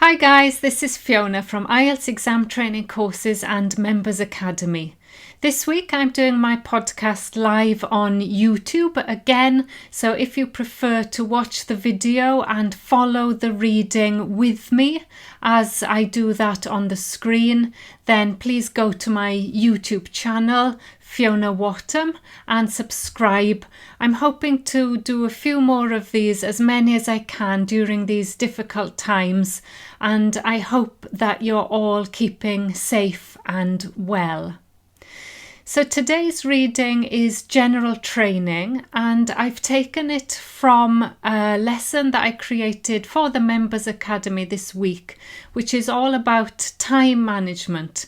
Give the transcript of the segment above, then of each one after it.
Hi guys, this is Fiona from IELTS Exam Training Courses and Members Academy. This week I'm doing my podcast live on YouTube again, so if you prefer to watch the video and follow the reading with me as I do that on the screen, then please go to my YouTube channel, Fiona Whatham, and subscribe. I'm hoping to do a few more of these, as many as I can during these difficult times, and I hope that you're all keeping safe and well. So today's reading is general training, and I've taken it from a lesson that I created for the Members Academy this week, which is all about time management.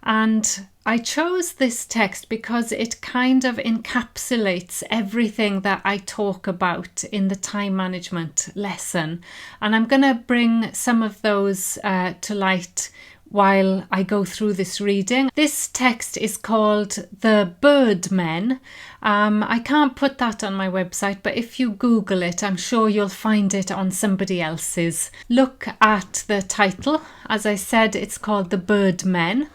And I chose this text because it kind of encapsulates everything that I talk about in the time management lesson. And I'm going to bring some of those to light while I go through this reading. This text is called The Birdmen. I can't put that on my website, but if you Google it, I'm sure you'll find it on somebody else's. Look at the title. As I said, it's called The Birdmen,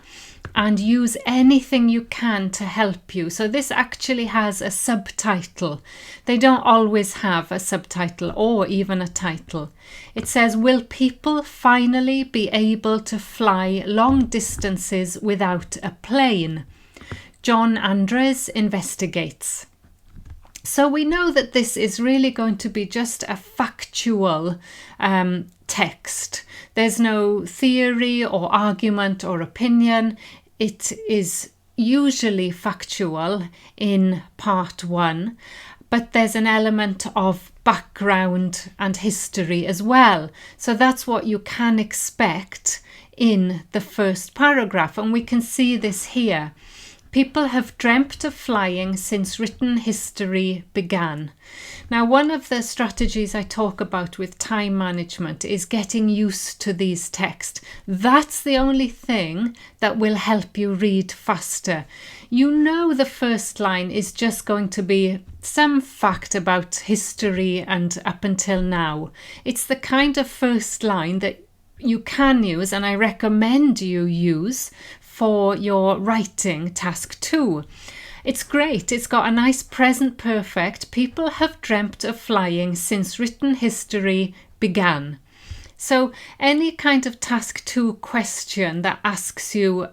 and use anything you can to help you. So this actually has a subtitle. They don't always have a subtitle or even a title. It says, "Will people finally be able to fly long distances without a plane? John Andres investigates." So we know that this is really going to be just a factual text. There's no theory or argument or opinion. It is usually factual in part one, but there's an element of background and history as well. So that's what you can expect in the first paragraph, and we can see this here. People have dreamt of flying since written history began. Now, one of the strategies I talk about with time management is getting used to these texts. That's the only thing that will help you read faster. You know, the first line is just going to be some fact about history and up until now. It's the kind of first line that you can use, and I recommend you use for your writing task 2. It's great. It's got a nice present perfect. People have dreamt of flying since written history began. So any kind of task 2 question that asks you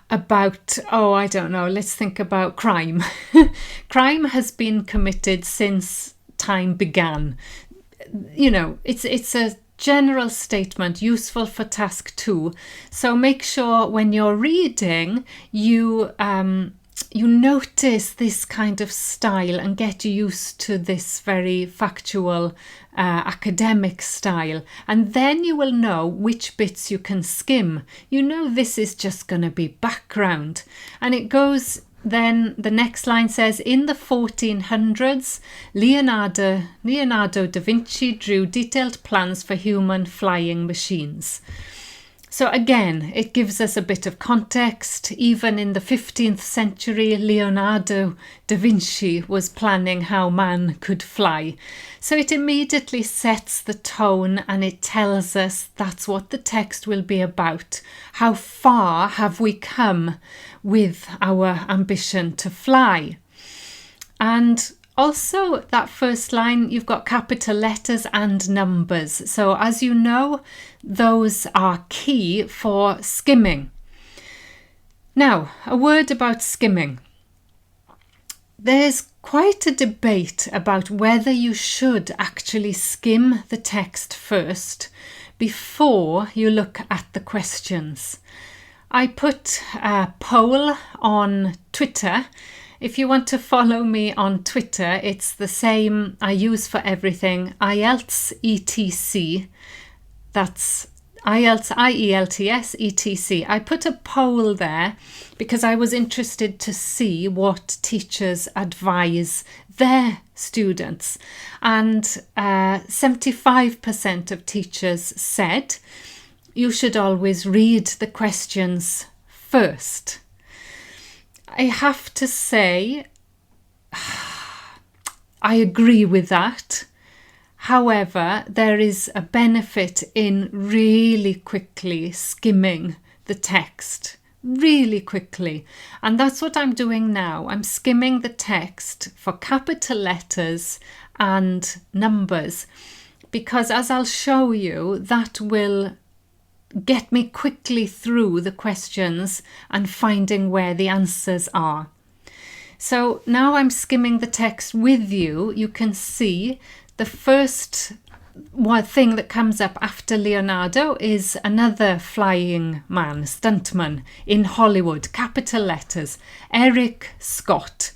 about, I don't know, let's think about crime. Crime has been committed since time began. You know, it's a general statement useful for task 2. So make sure when you're reading you notice this kind of style and get used to this very factual academic style, and then you will know which bits you can skim. You know, this is just going to be background, and it goes. Then the next line says, in the 1400s, Leonardo da Vinci drew detailed plans for human flying machines. So again, it gives us a bit of context. Even in the 15th century, Leonardo da Vinci was planning how man could fly. So it immediately sets the tone, and it tells us that's what the text will be about. How far have we come with our ambition to fly? And also, that first line, you've got capital letters and numbers. So as you know, those are key for skimming. Now, a word about skimming. There's quite a debate about whether you should actually skim the text first before you look at the questions. I put a poll on Twitter. If you want to follow me on Twitter, it's the same I use for everything, IELTS ETC. That's IELTS, IELTS ETC. I put a poll there because I was interested to see what teachers advise their students. And 75% of teachers said you should always read the questions first. I have to say, I agree with that. However, there is a benefit in really quickly skimming the text, really quickly. And that's what I'm doing now. I'm skimming the text for capital letters and numbers, because as I'll show you, that will get me quickly through the questions and finding where the answers are. So now I'm skimming the text with you. You can see the first one thing that comes up after Leonardo is another flying man, stuntman in Hollywood, capital letters, Eric Scott.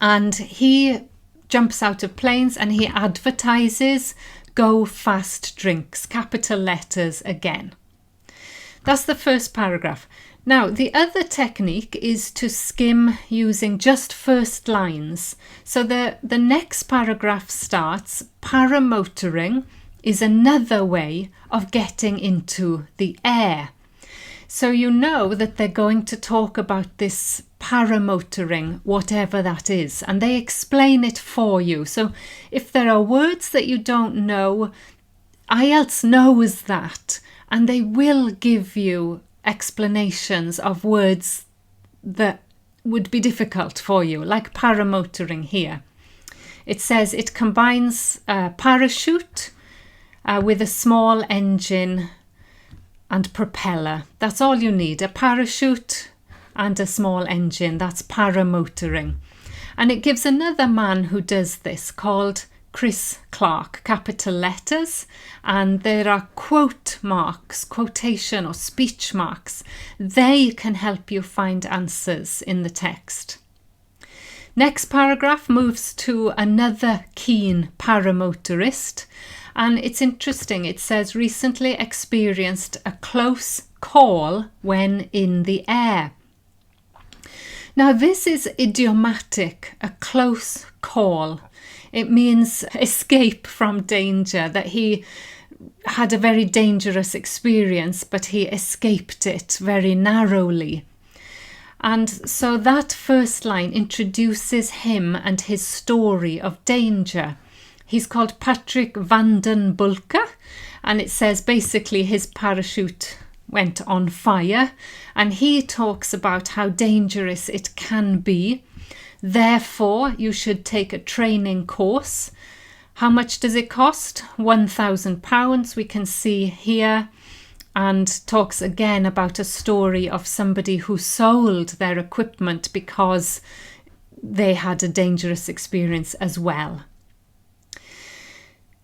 And he jumps out of planes and he advertises Go Fast Drinks, capital letters again. That's the first paragraph. Now, the other technique is to skim using just first lines. So the next paragraph starts, paramotoring is another way of getting into the air. So you know that they're going to talk about this paramotoring, whatever that is, and they explain it for you. So if there are words that you don't know, IELTS knows that, and they will give you explanations of words that would be difficult for you, like paramotoring here. It says it combines a parachute with a small engine and propeller. That's all you need, a parachute and a small engine. That's paramotoring. And it gives another man who does this called Chris Clark, capital letters, and there are quote marks, quotation or speech marks. They can help you find answers in the text. Next paragraph moves to another keen paramotorist, and it's interesting. It says recently experienced a close call when in the air. Now this is idiomatic, a close call. It means escape from danger, that he had a very dangerous experience, but he escaped it very narrowly. And so that first line introduces him and his story of danger. He's called Patrick van den Bulke, and it says basically his parachute went on fire, and he talks about how dangerous it can be. Therefore, you should take a training course. How much does it cost? £1,000, we can see here, and talks again about a story of somebody who sold their equipment because they had a dangerous experience as well.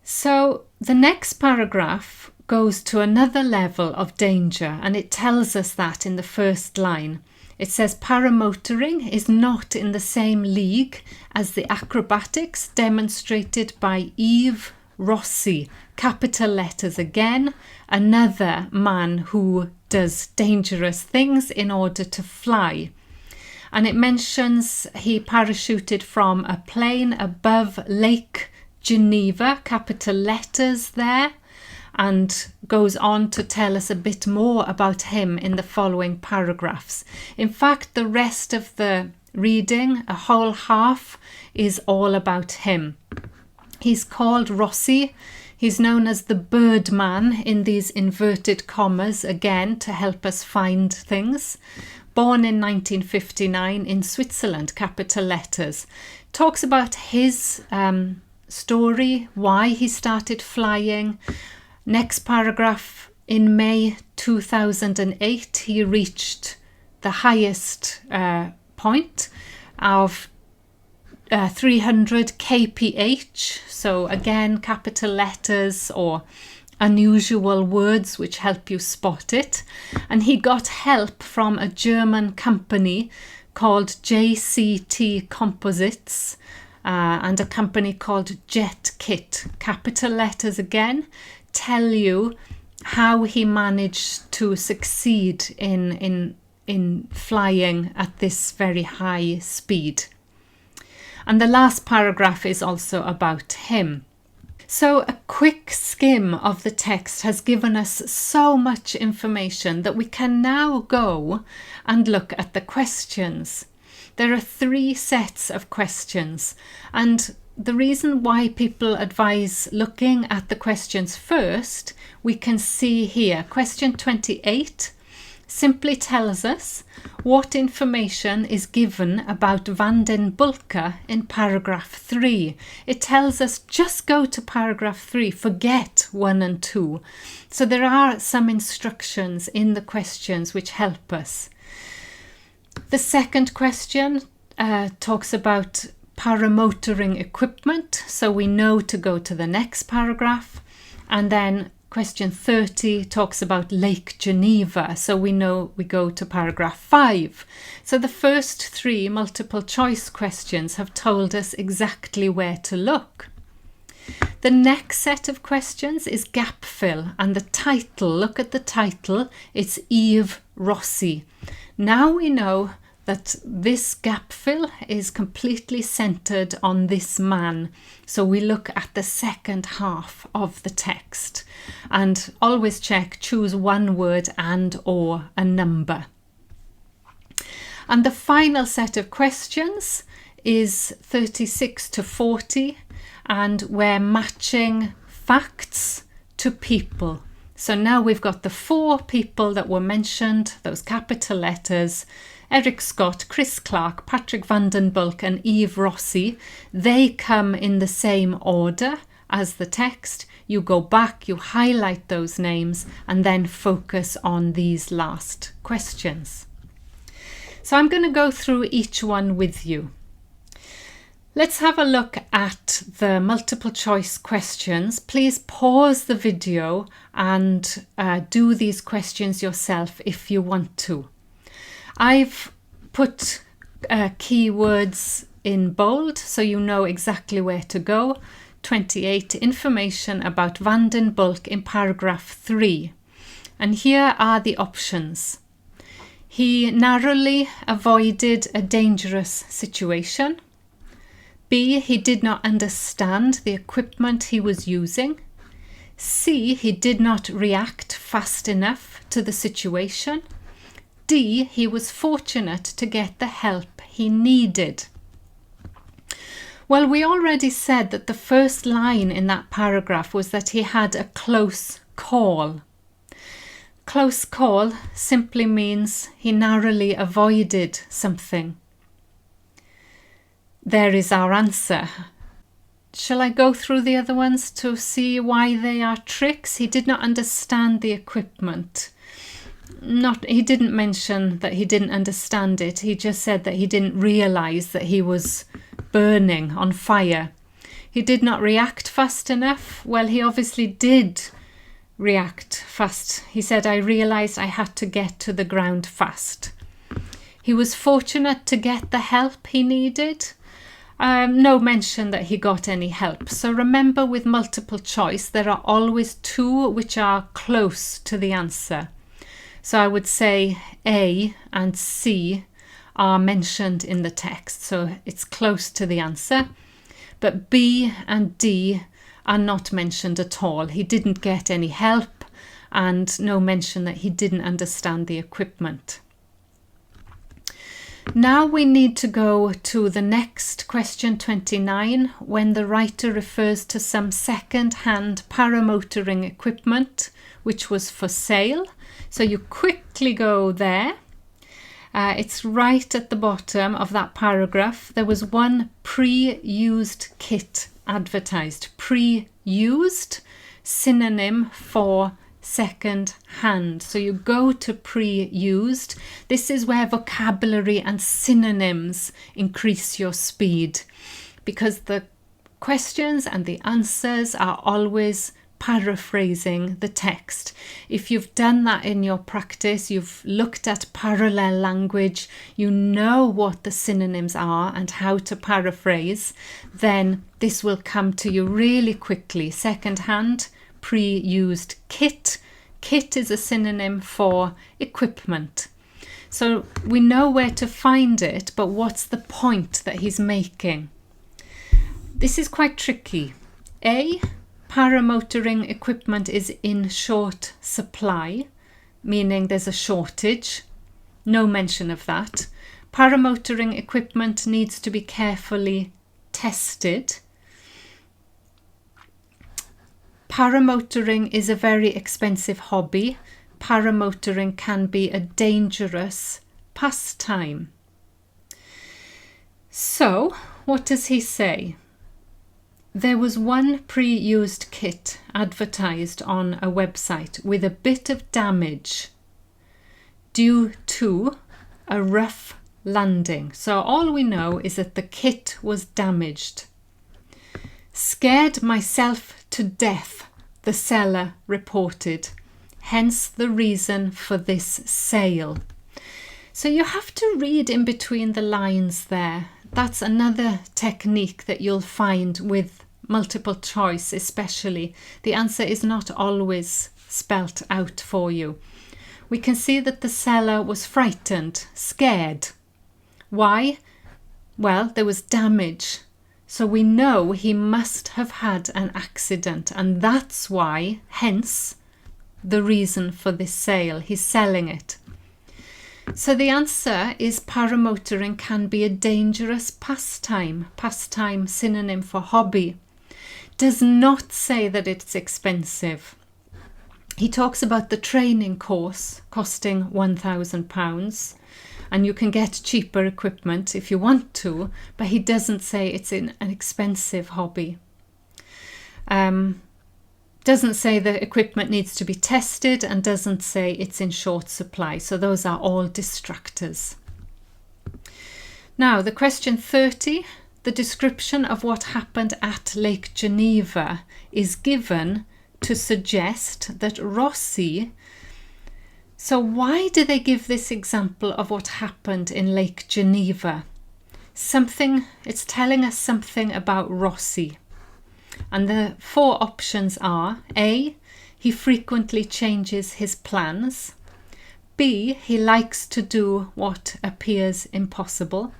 So the next paragraph goes to another level of danger, and it tells us that in the first line. It says paramotoring is not in the same league as the acrobatics demonstrated by Yves Rossi, capital letters again, another man who does dangerous things in order to fly. And it mentions he parachuted from a plane above Lake Geneva, capital letters there, and goes on to tell us a bit more about him in the following paragraphs. In fact, the rest of the reading, a whole half, is all about him. He's called Rossi. He's known as the Birdman in these inverted commas, again, to help us find things. Born in 1959 in Switzerland, capital letters. Talks about his story, why he started flying. Next paragraph, in May 2008, he reached the highest point of 300 kph. So again, capital letters or unusual words which help you spot it. And he got help from a German company called JCT Composites and a company called Jet Kit. Capital letters again tell you how he managed to succeed in flying at this very high speed. And the last paragraph is also about him. So a quick skim of the text has given us so much information that we can now go and look at the questions. There are 3 sets of questions, and the reason why people advise looking at the questions first, we can see here. Question 28 simply tells us what information is given about Van den Bulke in paragraph 3. It tells us just go to paragraph 3, forget 1 and 2. So there are some instructions in the questions which help us. The second question talks about paramotoring equipment, so we know to go to the next paragraph. And then question 30 talks about Lake Geneva, so we know we go to paragraph 5. So the first 3 multiple choice questions have told us exactly where to look. The next set of questions is Gapfill, and the title, look at the title, it's Eve Rossi. Now we know that this Gapfill is completely centered on this man. So we look at the second half of the text and always check, choose one word and or a number. And the final set of questions is 36 to 40, and we're matching facts to people. So now we've got the 4 people that were mentioned, those capital letters, Eric Scott, Chris Clark, Patrick Van den Bulke and Eve Rossi. They come in the same order as the text. You go back, you highlight those names and then focus on these last questions. So I'm going to go through each one with you. Let's have a look at the multiple choice questions. Please pause the video and do these questions yourself if you want to. I've put keywords in bold so you know exactly where to go. 28, information about Van den Bulke in paragraph 3. And here are the options. He narrowly avoided a dangerous situation. B, he did not understand the equipment he was using. C, he did not react fast enough to the situation. D, he was fortunate to get the help he needed. Well, we already said that the first line in that paragraph was that he had a close call. Close call simply means he narrowly avoided something. There is our answer. Shall I go through the other ones to see why they are tricks? He did not understand the equipment. He didn't mention that he didn't understand it. He just said that he didn't realize that he was burning on fire. He did not react fast enough. Well, he obviously did react fast. He said, I realized I had to get to the ground fast. He was fortunate to get the help he needed. No mention that he got any help. So remember, with multiple choice, there are always 2 which are close to the answer. So I would say A and C are mentioned in the text, so it's close to the answer. But B and D are not mentioned at all. He didn't get any help and no mention that he didn't understand the equipment. Now we need to go to the next question 29, when the writer refers to some second-hand paramotoring equipment which was for sale. So you quickly go there. It's right at the bottom of that paragraph. There was one pre-used kit advertised. Pre-used, synonym for second hand. So you go to pre-used. This is where vocabulary and synonyms increase your speed, because the questions and the answers are always paraphrasing the text. If you've done that in your practice, you've looked at parallel language, you know what the synonyms are and how to paraphrase, then this will come to you really quickly. Second hand, pre-used kit. Kit is a synonym for equipment. So we know where to find it, but what's the point that he's making? This is quite tricky. A, paramotoring equipment is in short supply, meaning there's a shortage. No mention of that. Paramotoring equipment needs to be carefully tested. Paramotoring is a very expensive hobby. Paramotoring can be a dangerous pastime. So, what does he say? There was one pre-used kit advertised on a website with a bit of damage due to a rough landing. So all we know is that the kit was damaged. Scared myself to death, the seller reported. Hence the reason for this sale. So you have to read in between the lines there. That's another technique that you'll find with multiple choice especially. The answer is not always spelt out for you. We can see that the seller was frightened, scared. Why? Well, there was damage. So we know he must have had an accident, and that's why, hence, the reason for this sale. He's selling it. So the answer is paramotoring can be a dangerous pastime. Pastime, synonym for hobby. Does not say that it's expensive. He talks about the training course costing £1,000, and you can get cheaper equipment if you want to, but he doesn't say it's an expensive hobby. Doesn't say the equipment needs to be tested, and doesn't say it's in short supply. So those are all distractors. Now, the question 30, the description of what happened at Lake Geneva is given to suggest that Rossi... So why do they give this example of what happened in Lake Geneva? It's telling us something about Rossi. And the 4 options are: A, he frequently changes his plans. B, he likes to do what appears impossible.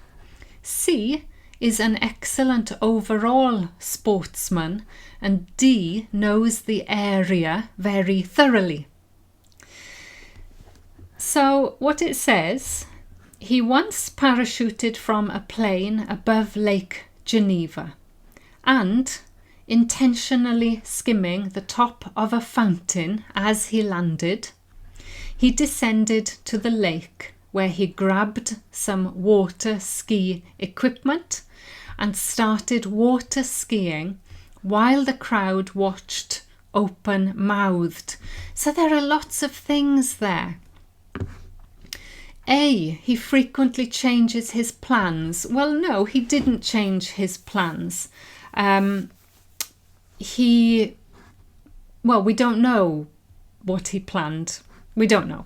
C, is an excellent overall sportsman. And D, knows the area very thoroughly. So what it says, he once parachuted from a plane above Lake Geneva and intentionally skimming the top of a fountain as he landed, he descended to the lake where he grabbed some water ski equipment and started water skiing while the crowd watched open-mouthed. So there are lots of things there. A, he frequently changes his plans. Well, no, he didn't change his plans. We don't know what he planned. We don't know.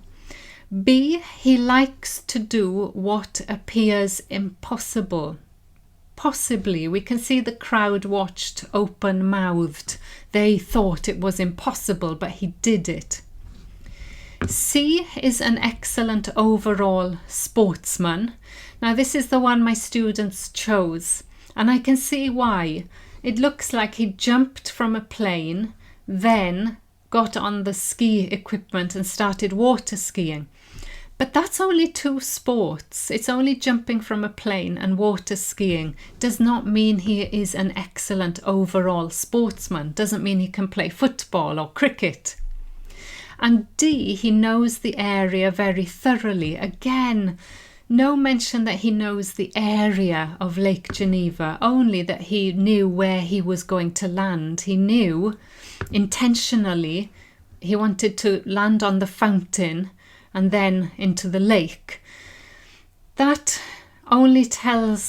B, he likes to do what appears impossible. Possibly, we can see the crowd watched open-mouthed. They thought it was impossible, but he did it. C is an excellent overall sportsman. Now this is the one my students chose, and I can see why. It looks like he jumped from a plane, then got on the ski equipment and started water skiing. But that's only 2 sports. It's only jumping from a plane and water skiing. Does not mean he is an excellent overall sportsman. Doesn't mean he can play football or cricket. And D, he knows the area very thoroughly. Again, no mention that he knows the area of Lake Geneva, only that he knew where he was going to land. He knew intentionally he wanted to land on the fountain and then into the lake. That only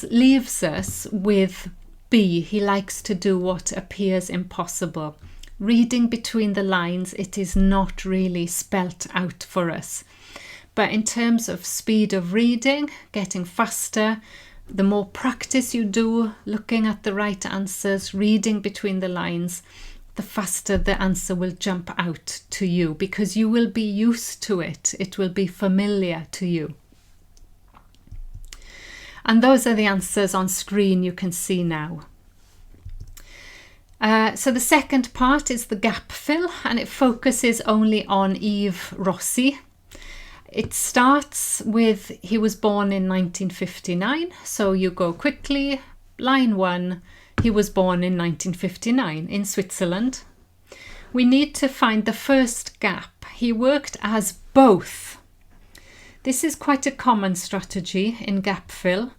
leaves us with B, he likes to do what appears impossible. Reading between the lines, it is not really spelt out for us. But in terms of speed of reading, getting faster, the more practice you do looking at the right answers, reading between the lines, the faster the answer will jump out to you, because you will be used to it. It will be familiar to you. And those are the answers on screen you can see now. So the second part is the gap fill, and it focuses only on Yves Rossi. It starts with he was born in 1959, so you go quickly. Line 1, he was born in 1959 in Switzerland. We need to find the first gap. He worked as both. This is quite a common strategy in Gapfill.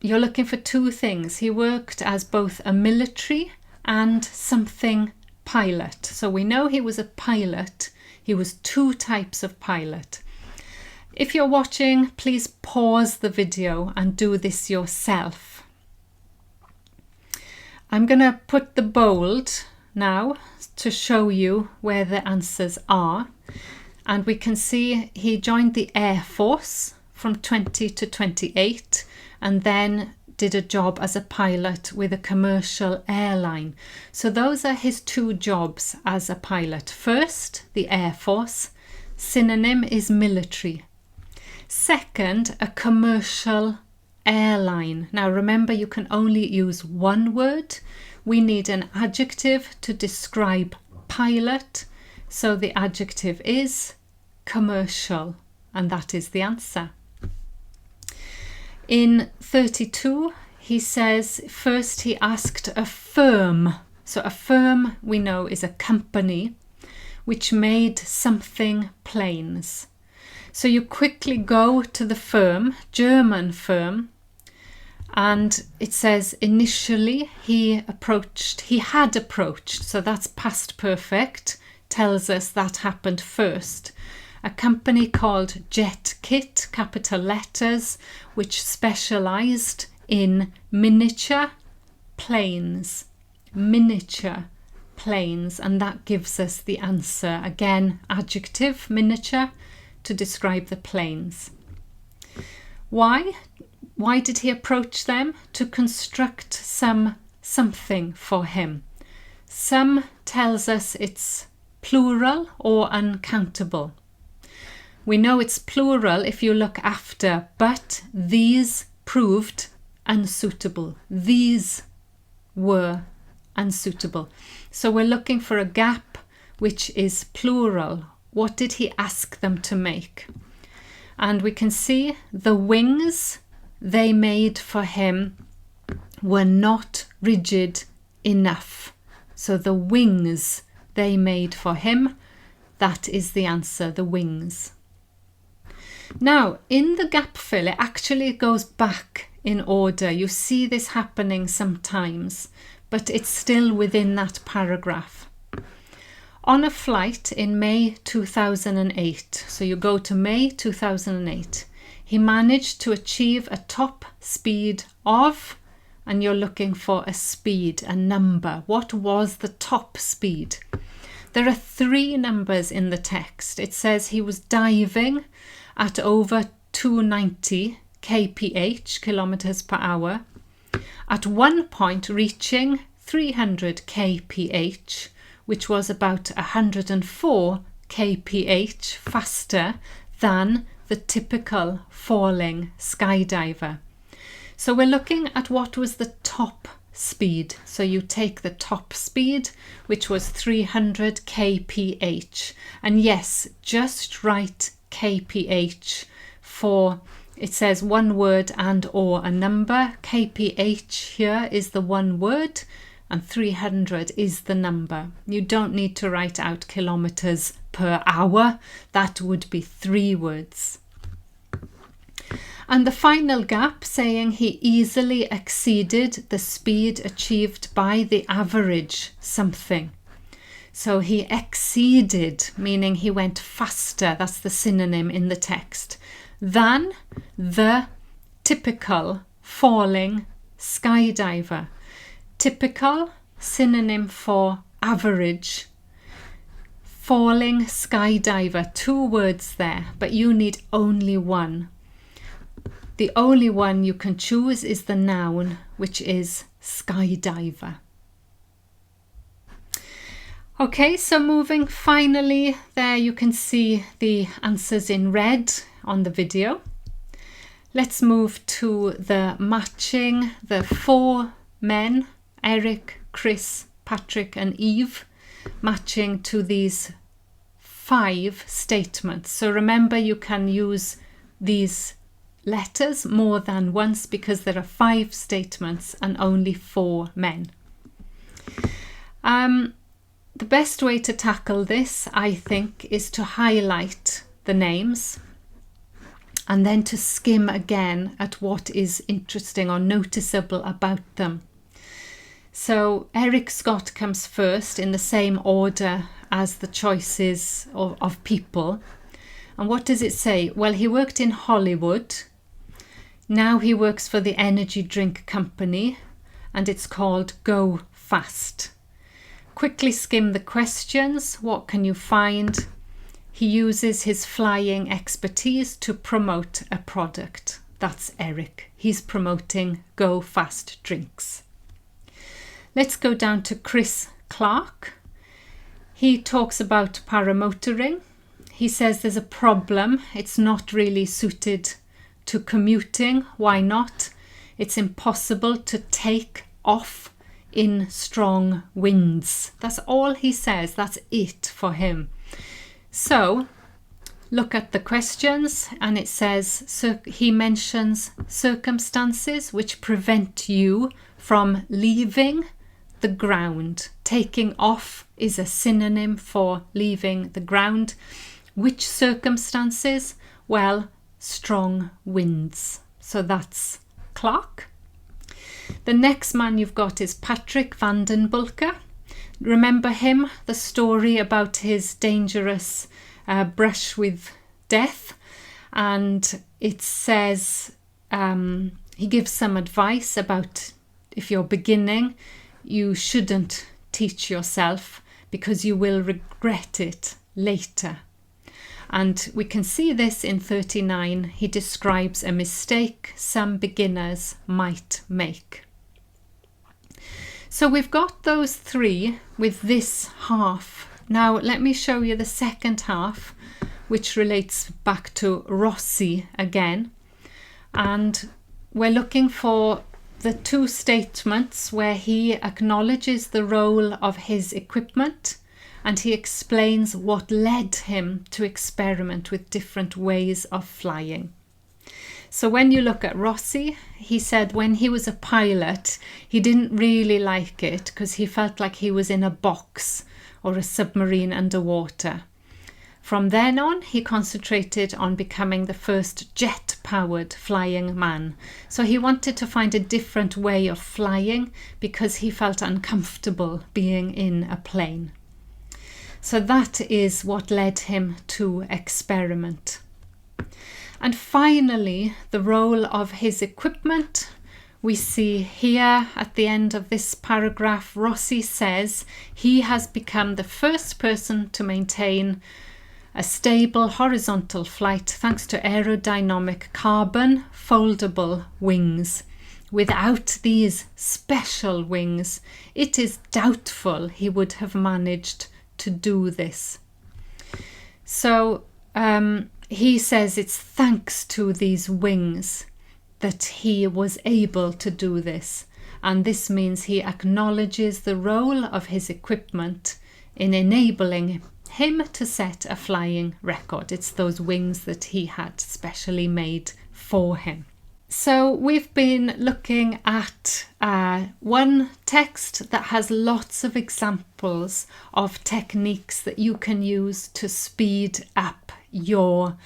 You're looking for two things. He worked as both a military and something pilot. So we know he was a pilot. He was two types of pilot. If you're watching, please pause the video and do this yourself. I'm going to put the bold now to show you where the answers are. And we can see he joined the Air Force from 20 to 28 and then did a job as a pilot with a commercial airline. So those are his two jobs as a pilot. First, the Air Force. Synonym is military. Second, a commercial airline. Now remember, you can only use one word. We need an adjective to describe pilot. So the adjective is commercial, and that is the answer. In 32, he says first he asked a firm. So a firm we know is a company which made something planes. So you quickly go to the firm, German firm, and it says initially he had approached, so that's past perfect, tells us that happened first. A company called Jet Kit, capital letters, which specialized in miniature planes, and that gives us the answer. Again, adjective, miniature, to describe the planes. Why did he approach them? To construct something for him. Some tells us it's plural or uncountable. We know it's plural if you look after, but these proved unsuitable. These were unsuitable. So we're looking for a gap which is plural. What did he ask them to make? And we can see the wings they made for him were not rigid enough. So the wings they made for him, that is the answer, the wings. Now, in the gap fill, it actually goes back in order. You see this happening sometimes, but it's still within that paragraph. On a flight in May 2008, so you go to May 2008, he managed to achieve a top speed of, and you're looking for a speed, a number. What was the top speed? There are three numbers in the text. It says he was diving at over 290 kph, kilometers per hour, at one point reaching 300 kph, which was about 104 kph faster than the typical falling skydiver. So we're looking at what was the top speed. So you take the top speed, which was 300 kph, and yes, just write kph for, it says one word and or a number. Kph here is the one word and 300 is the number. You don't need to write out kilometers per hour. That would be 3 words. And the final gap, saying he easily exceeded the speed achieved by the average something. So he exceeded, meaning he went faster, that's the synonym in the text, than the typical falling skydiver. Typical, synonym for average. Falling skydiver, 2 words there, but you need only one. The only one you can choose is the noun, which is skydiver. Okay, so moving finally, there you can see the answers in red on the video. Let's move to the matching, the 4 men, Eric, Chris, Patrick and Eve, matching to these 5 statements. So remember, you can use these letters more than once because there are 5 The best way to tackle this, I think, is to highlight the names and then to skim again at what is interesting or noticeable about them. So Eric Scott comes first in the same order as the choices of people. And what does it say? Well, he worked in Hollywood. Now he works for the energy drink company, and it's called Go Fast. Quickly skim the questions. What can you find? He uses his flying expertise to promote a product. That's Eric. He's promoting Go Fast drinks. Let's go down to Chris Clark. He talks about paramotoring. He says there's a problem. It's not really suited to commuting. Why not? It's impossible to take off in strong winds. That's all he says. That's it for him. So look at the questions, and it says he mentions circumstances which prevent you from leaving the ground. Taking off is a synonym for leaving the ground. Which circumstances? Well, strong winds. So that's Clark. The next man you've got is Patrick van den Bulke. Remember him? The story about his dangerous brush with death. And it says he gives some advice about if you're beginning, you shouldn't teach yourself because you will regret it later. And we can see this in 39. He describes a mistake some beginners might make. So we've got those three with this half. Now let me show you the second half, which relates back to Rossi again. And we're looking for the two statements where he acknowledges the role of his equipment and he explains what led him to experiment with different ways of flying. So when you look at Rossi, he said when he was a pilot, he didn't really like it because he felt like he was in a box or a submarine underwater. From then on, he concentrated on becoming the first jet-powered flying man. So he wanted to find a different way of flying because he felt uncomfortable being in a plane. So that is what led him to experiment. And finally, the role of his equipment. We see here at the end of this paragraph, Rossi says he has become the first person to maintain a stable horizontal flight thanks to aerodynamic carbon foldable wings. Without these special wings, it is doubtful he would have managed to do this. So he says it's thanks to these wings that he was able to do this. And this means he acknowledges the role of his equipment in enabling him to set a flying record. It's those wings that he had specially made for him. So we've been looking at one text that has lots of examples of techniques that you can use to speed up your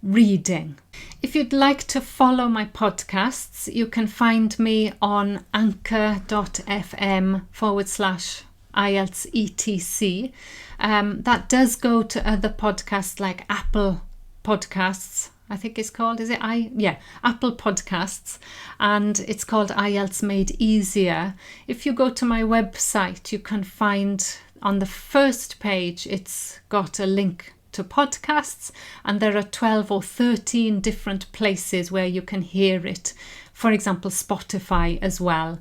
reading. If you'd like to follow my podcasts, you can find me on anchor.fm/IELTS ETC. That does go to other podcasts like Apple Podcasts, I think it's called, is it? Apple Podcasts, and it's called IELTS Made Easier. If you go to my website, you can find on the first page, it's got a link to podcasts, and there are 12 or 13 different places where you can hear it. For example, Spotify as well.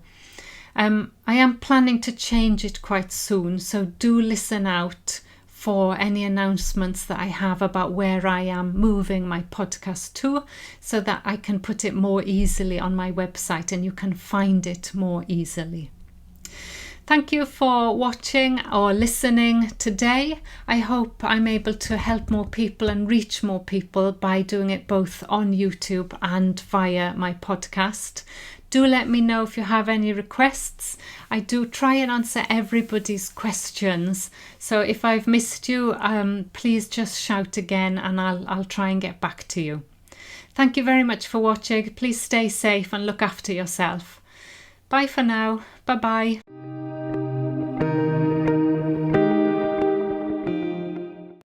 I am planning to change it quite soon, so do listen out for any announcements that I have about where I am moving my podcast to, so that I can put it more easily on my website and you can find it more easily. Thank you for watching or listening today. I hope I'm able to help more people and reach more people by doing it both on YouTube and via my podcast. Do let me know if you have any requests. I do try and answer everybody's questions. So if I've missed you, please just shout again and I'll try and get back to you. Thank you very much for watching. Please stay safe and look after yourself. Bye for now. Bye-bye.